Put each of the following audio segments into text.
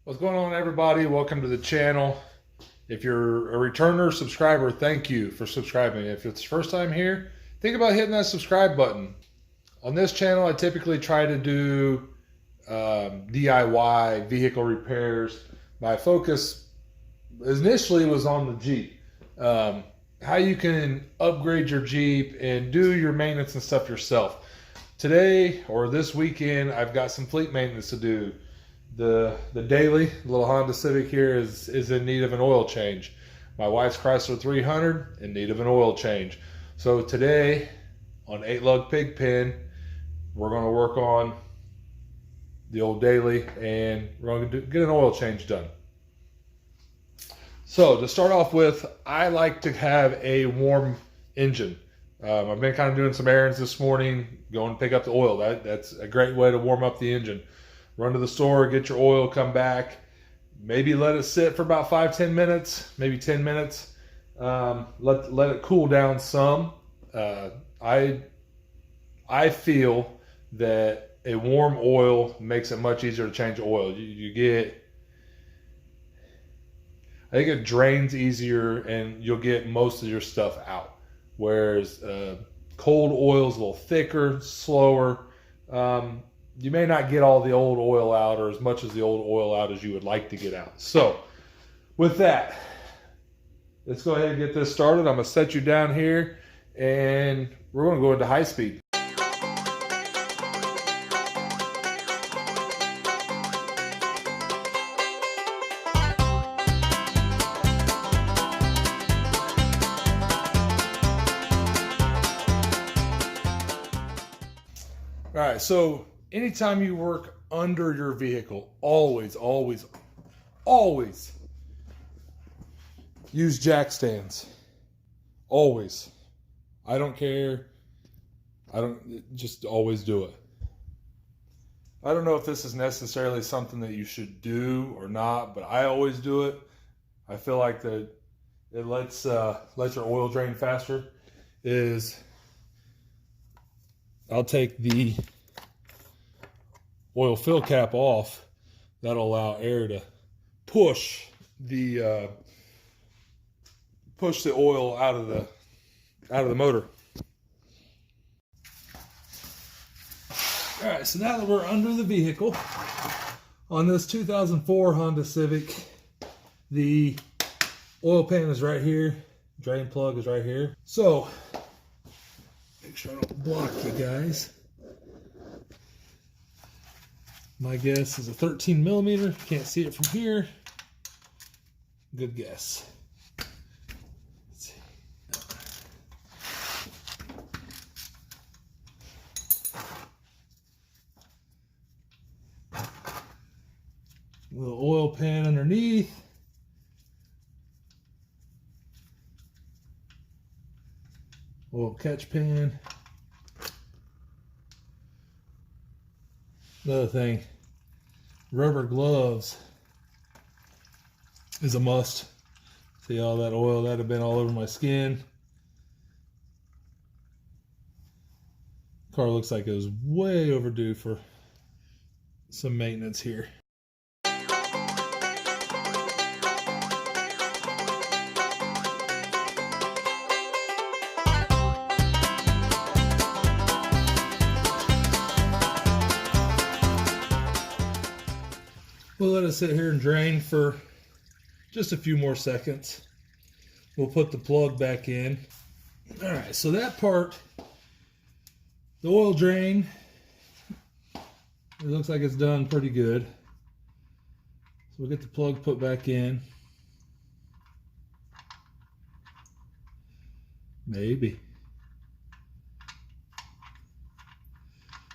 What's going on, everybody? Welcome to the channel. If you're a returner subscriber, thank you for subscribing. If it's the first time here, think about hitting that subscribe button. On this channel, I typically try to do DIY vehicle repairs. My focus initially was on the Jeep. How you can upgrade your Jeep and do your maintenance and stuff yourself. Today, or this weekend, I've got some fleet maintenance to do. The daily little Honda Civic here is in need of an oil change. My wife's Chrysler 300 in need of an oil change. So today on 8-lug pig pen, we're going to work on the old daily and we're going to get an oil change done. So to start off with, I like to have a warm engine. I've been kind of doing some errands this morning, going to pick up the oil. That's a great way to warm up the engine. Run to the store, get your oil, come back. Maybe let it sit for about 5-10 minutes, maybe 10 minutes. Let it cool down some. I feel that a warm oil makes it much easier to change oil. I think it drains easier and you'll get most of your stuff out. Whereas cold oil is a little thicker, slower. You may not get all the old oil out or as much as the old oil out as you would like to get out. So with that, let's go ahead and get this started. I'm going to set you down here and we're going to go into high speed. All right, so anytime you work under your vehicle, always use jack stands. Always. I don't care. Just always do it. I don't know if this is necessarily something that you should do or not, but I always do it. I feel like that it lets your oil drain faster. I'll take the oil fill cap off. That'll allow air to push the oil out of the motor. All right, so now that we're under the vehicle on this 2004 Honda Civic, the oil pan is right here, drain plug is right here. So make sure I don't block you guys. My guess is a 13 millimeter. Can't see it from here. Good guess. Let's see. Little oil pan underneath. Oil catch pan. Another thing, rubber gloves is a must. See all that oil that have been all over my skin. Car looks like it was way overdue for some maintenance here. We'll let it sit here and drain for just a few more seconds. We'll put the plug back in. All right, so that part, the oil drain, it looks like it's done pretty good. So we'll get the plug put back in. Maybe.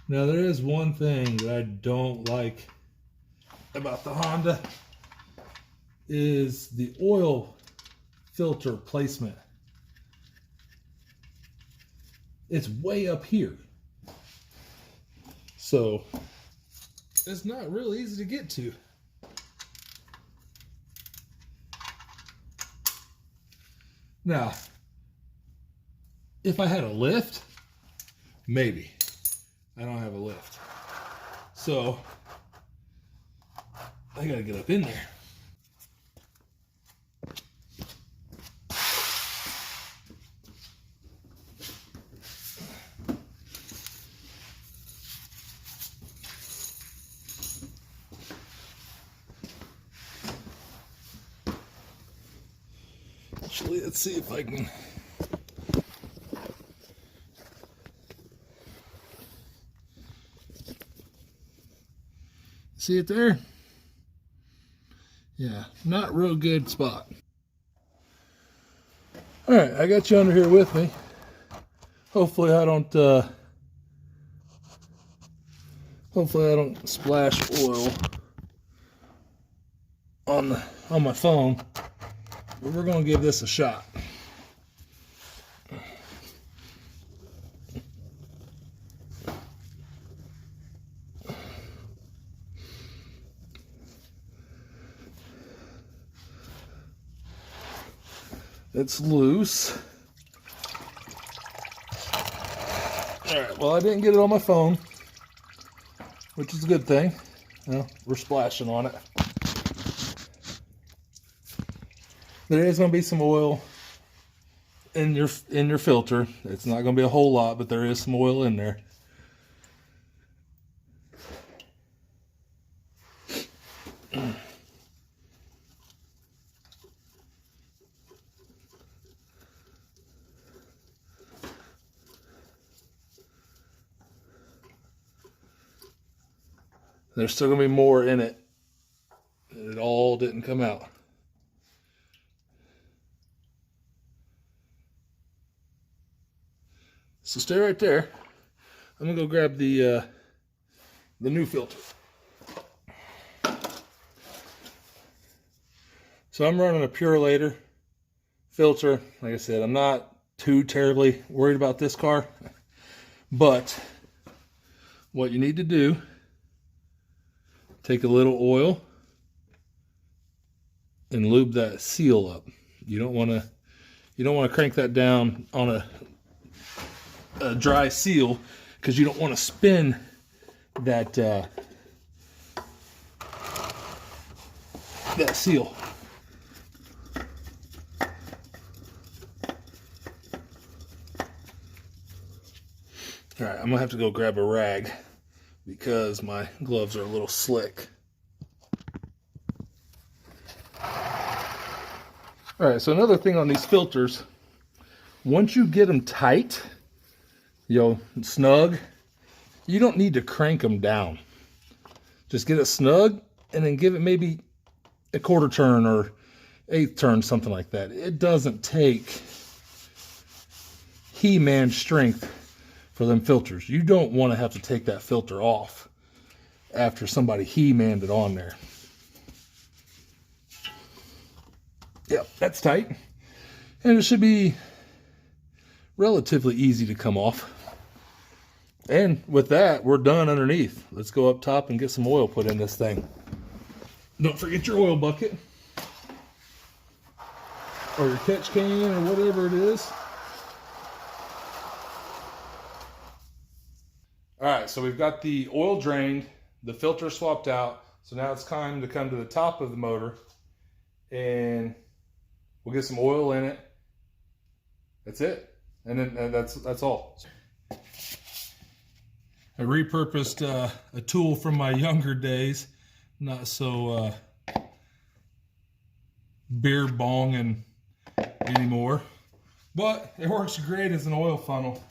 Now there is one thing that I don't like about the Honda is the oil filter placement. It's way up here. So it's not real easy to get to. Now, if I had a lift, maybe. I don't have a lift. So I gotta get up in there. Actually, let's see if I can. See it there? Yeah, not real good spot. All right, I got you under here with me. Hopefully I don't splash oil on my phone. But we're gonna give this a shot. It's loose. All right, well, I didn't get it on my phone, which is a good thing. You know, we're splashing on it. There is going to be some oil in your filter. It's not going to be a whole lot, but there is some oil in there. There's still going to be more in it. It all didn't come out. So stay right there. I'm going to go grab the new filter. So I'm running a Purelator filter. Like I said, I'm not too terribly worried about this car. But what you need to do, take a little oil and lube that seal up. You don't want to crank that down on a dry seal, because you don't want to spin that that seal. All right, I'm gonna have to go grab a rag because my gloves are a little slick. All right, so another thing on these filters, once you get them tight, snug, you don't need to crank them down. Just get it snug and then give it maybe a quarter turn or eighth turn, something like that. It doesn't take He-Man strength for them filters. You don't want to have to take that filter off after somebody He-Manned it on there. Yep, that's tight. And it should be relatively easy to come off. And with that, we're done underneath. Let's go up top and get some oil put in this thing. Don't forget your oil bucket. Or your catch can, or whatever it is. All right, so we've got the oil drained, the filter swapped out. So now it's time to come to the top of the motor and we'll get some oil in it. That's it. And then that's all. I repurposed a tool from my younger days, not so beer bonging anymore, but it works great as an oil funnel.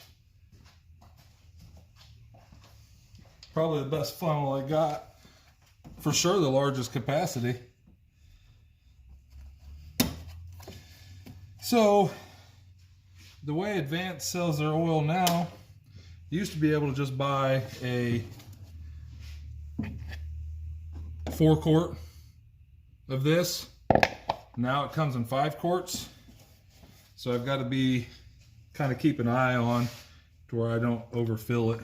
Probably the best funnel I got. For sure the largest capacity. So, the way Advance sells their oil now, you used to be able to just buy a 4-quart of this. Now it comes in 5 quarts. So I've got to be kind of keep an eye on to where I don't overfill it.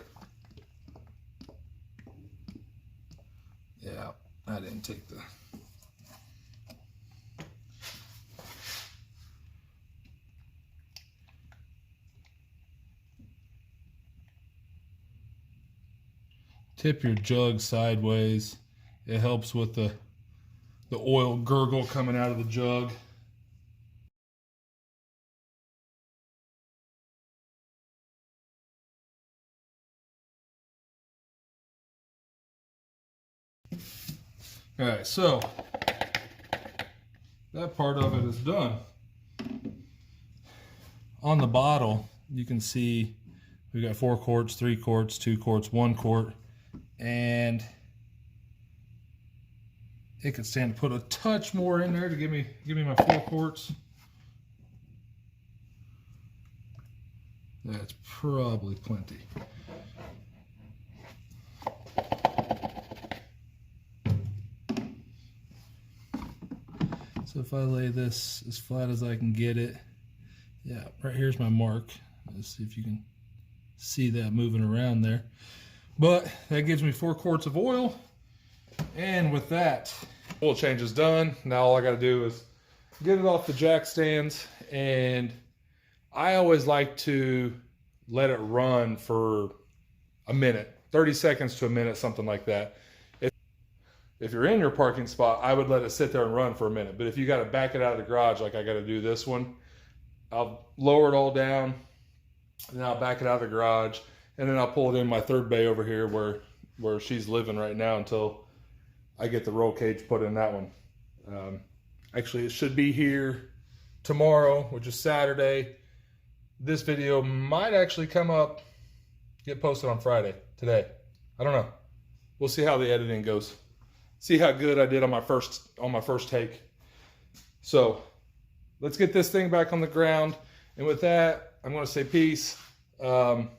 Yeah, I didn't take the... Tip your jug sideways. It helps with the the oil gurgle coming out of the jug. All right, so that part of it is done. On the bottle, you can see we got 4 quarts, 3 quarts, 2 quarts, 1 quart, and it could stand to put a touch more in there to give me my 4 quarts. That's probably plenty. So if I lay this as flat as I can get it, yeah, right here's my mark. Let's see if you can see that moving around there. But that gives me 4 quarts of oil. And with that, oil change is done. Now all I got to do is get it off the jack stands. And I always like to let it run for a minute, 30 seconds to a minute, something like that. If you're in your parking spot, I would let it sit there and run for a minute. But if you got to back it out of the garage, like I got to do this one, I'll lower it all down, and then I'll back it out of the garage, and then I'll pull it in my third bay over here where she's living right now until I get the roll cage put in that one. Actually, it should be here tomorrow, which is Saturday. This video might actually get posted on Friday, today. I don't know. We'll see how the editing goes. See how good I did on my first take. So let's get this thing back on the ground. And with that, I'm going to say peace. Hope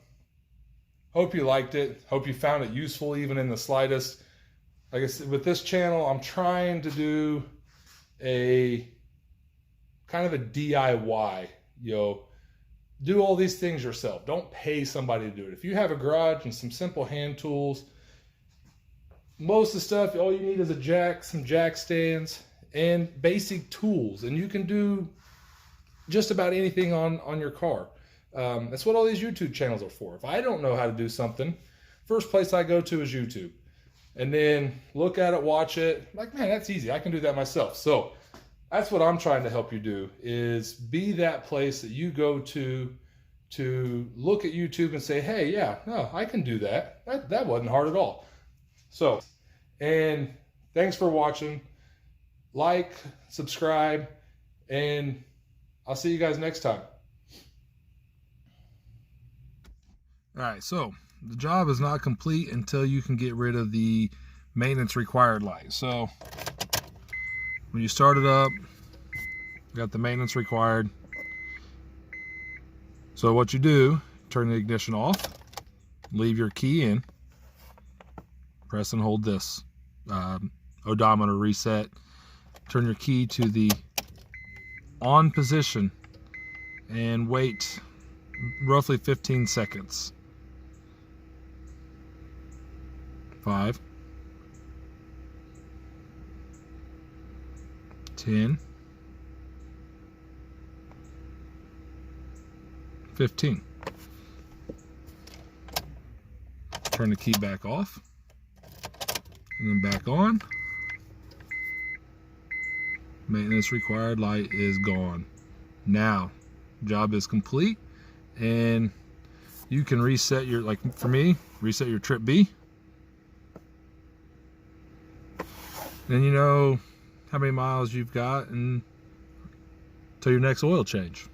you liked it. Hope you found it useful, even in the slightest. Like I said, with this channel, I'm trying to do a kind of a DIY. Do all these things yourself. Don't pay somebody to do it. If you have a garage and some simple hand tools, most of the stuff, all you need is a jack, some jack stands, and basic tools. And you can do just about anything on your car. That's what all these YouTube channels are for. If I don't know how to do something, first place I go to is YouTube. And then look at it, watch it. Like, man, that's easy. I can do that myself. So that's what I'm trying to help you do, is be that place that you go to look at YouTube and say, hey, yeah, no, I can do that. That wasn't hard at all. So, and thanks for watching. Like, subscribe, and I'll see you guys next time. All right, so the job is not complete until you can get rid of the maintenance required light. So when you start it up, you got the maintenance required. So what you do, turn the ignition off, leave your key in, press and hold this odometer reset, turn your key to the on position and wait roughly 15 seconds. 5, 10, 15. Turn the key back off and then back on. Maintenance required light is gone. Now, job is complete, and you can reset your, like for me, reset your trip B. Then you know how many miles you've got until your next oil change.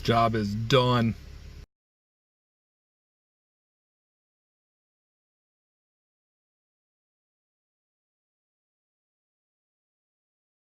Job is done.